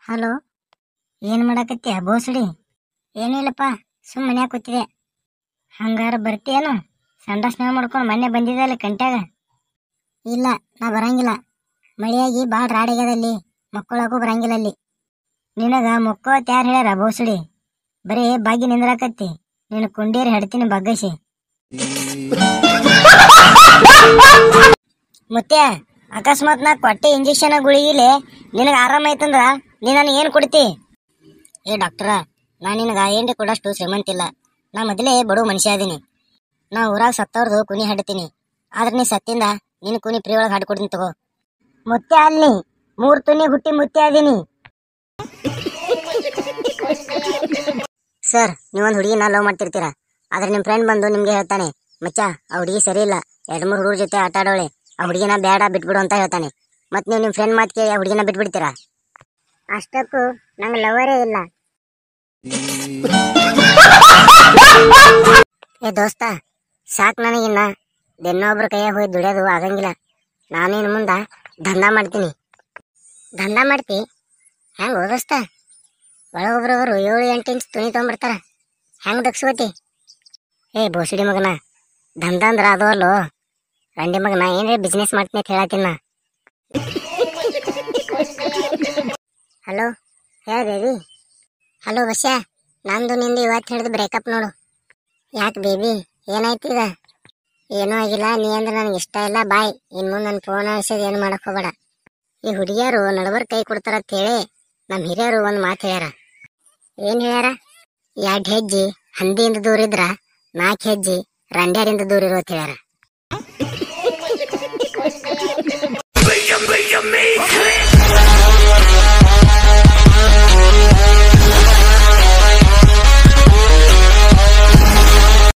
Hello, ಏನ್ ಮಾಡಾಕತ್ತೀಯ ಬೋಸಡಿ? ಏನಿಲ್ಲಪ್ಪ, ಸುಮ್ ಮನ್ಯಾಗ ಕೂತಿದೆ. ಹಂಗಾರ ಬರ್ತೀಯೇನು? ಸಂಡ ಸ್ನಾನ ಮಾಡ್ಕೊಂಡು ಮೊನ್ನೆ ಬಂದಿದ್ದೆ ಅಲ್ಲಿ ಕಂಟ್ಯಾಗ. ಇಲ್ಲ, ನಾ ಬರಂಗಿಲ್ಲ. ಮಳೆಯಾಗಿ ಭಾಳ ರಾಡಾಗ್ಯದಲ್ಲಿ, ಮಕ್ಕಳಾಗೂ ಬರಂಗಿಲ್ಲ ಅಲ್ಲಿ. ನಿನಗ ಮಕ್ಕಳತ್ ಯಾರು ಹೇಳ್ಯಾರ ಬೋಸಡಿ? ಬರೀ ಬಾಗಿ ನಿಂದ್ರಾಕತ್ತಿ. ನೀನು ಕುಂಡೇರಿ ಹೆಡ್ತೀನಿ ಬಗ್ಗಸಿ. ಮುತ್ಯ, ಅಕಸ್ಮಾತ್ ನಾ ಕೊಟ್ಟೆ ಇಂಜೆಕ್ಷನ್ ಗುಳಿಗಿಲೆ ನಿನಗೆ ಆರಾಮ ಐತಂದ್ರ ನೀ ನನಗೆ ಏನು ಕೊಡ್ತಿ? ಏ ಡಾಕ್ಟರ, ನಾ ನಿನಗ ಏನ್ರಿ ಕೊಡಷ್ಟು ಶ್ರೀಮಂತಿಲ್ಲ. ನಾ ಮೊದಲೇ ಬಡವ ಮನುಷ್ಯ ಅದೀನಿ. ನಾ ಊರಾಗ ಸತ್ತವ್ರದು ಕುನಿ ಹಾಡ್ತೀನಿ. ಆದ್ರೆ ನೀ ಸತ್ತಿಂದ ನಿನ್ನ ಕುನಿ ಪ್ರೀ ಒಳಗೆ ಹಾಡ್ಕೊಡ್ತೀನಿ ತಗೋ. ಮುತ್ಯ ಅಲ್ಲಿ 3 ತುನಿ ಹುಟ್ಟಿ ಮುತ್ಯ ಅದೀನಿ. ಸರ್, ನೀವೊಂದು ಹುಡುಗಿನ ಲವ್ ಮಾಡ್ತಿರ್ತೀರಾ. ಆದ್ರೆ ನಿಮ್ಮ ಫ್ರೆಂಡ್ ಬಂದು ನಿಮ್ಗೆ ಹೇಳ್ತಾನೆ, ಮಚ್ಚ ಆ ಹುಡುಗಿ ಸರಿ ಇಲ್ಲ, 2-3 ಹುಡುಗರ ಜೊತೆ ಆಟ ಆಡೋಳೆ, ಆ ಹುಡುಗಿನ ಬೇಡ ಬಿಟ್ಬಿಡು ಅಂತ ಹೇಳ್ತಾನೆ. ಮತ್ತೆ ನೀವು ನಿಮ್ಮ ಫ್ರೆಂಡ್ ಮಾತಿಗೆ ಆ ಹುಡುಗಿನ ಬಿಟ್ಬಿಡ್ತೀರಾ? ಅಷ್ಟಕ್ಕೂ ನಂಗೆ ಲವರೇ ಇಲ್ಲ. ಏ ದೋಸ್ತ, ಸಾಕು ನನಗಿನ್ನ ಬೆನ್ನೊಬ್ರ ಕೈಯಾಗ ಹೋಗಿ ದುಡಿಯೋದು ಆಗಂಗಿಲ್ಲ. ನಾನು ಇನ್ನು ಮುಂದೆ ದಂಧ ಮಾಡ್ತೀನಿ. ದಂಧ ಮಾಡ್ತಿ? ಹೆಂಗೆ ದೋಸ್ತ? ಒಳಗೊಬ್ರೊಬ್ರು 7-8 ಇಂಚ್ ತುಣಿ ತೊಗೊಂಬರ್ತಾರ, ಹೆಂಗೆ ದಕ್ಸ್ಕೋತಿ? ಏ ಬೋಸಡಿ ಮಗನ, ದಂಧ ಅಂದ್ರೆ ಅದು ಅಲ್ಲೋ ರಂಡಿ ಮಗನ. ಏನ್ರಿ ಬಿಸ್ನೆಸ್ ಮಾಡ್ತೀನಿ ಅಂತ ಹೇಳತ್ತೀನಿ ನಾ. ಹಲೋ, ಹೇಳ ಬೇಬಿ. ಹಲೋ ಬಸ್ಯ, ನಂದು ನಿಂದು ಇವತ್ತು ಹಿಡಿದು ಬ್ರೇಕಪ್ ನೋಡು. ಯಾಕೆ ಬೇಬಿ, ಏನಾಯ್ತು ಈಗ? ಏನೂ ಆಗಿಲ್ಲ. ನೀ ಅಂದ್ರೆ ನನಗೆ ಇಷ್ಟ ಇಲ್ಲ, ಬಾಯ್. ಇನ್ನು ಮುಂದೆ ನನ್ನ ಫೋನ್ ವಿಷಯದ ಏನು ಮಾಡಕ್ಕೆ ಹೋಗಬೇಡ. ಈ ಹುಡುಗಿಯರು ನಡಬರ್ ಕೈ ಕೊಡ್ತಾರ ಅಂತೇಳಿ ನಮ್ಮ ಹಿರಿಯರು ಒಂದು ಮಾತು ಹೇಳ್ಯಾರ. ಏನು ಹೇಳ್ಯಾರ? 2 ಹೆಜ್ಜೆ ಹಂದಿಯಿಂದ ದೂರ ಇದ್ರ 4 ಹೆಜ್ಜೆ ರಂಡ್ಯಾರಿಂದ ದೂರ ಇರೋ ಅಂತ ಹೇಳ್ಯಾರ.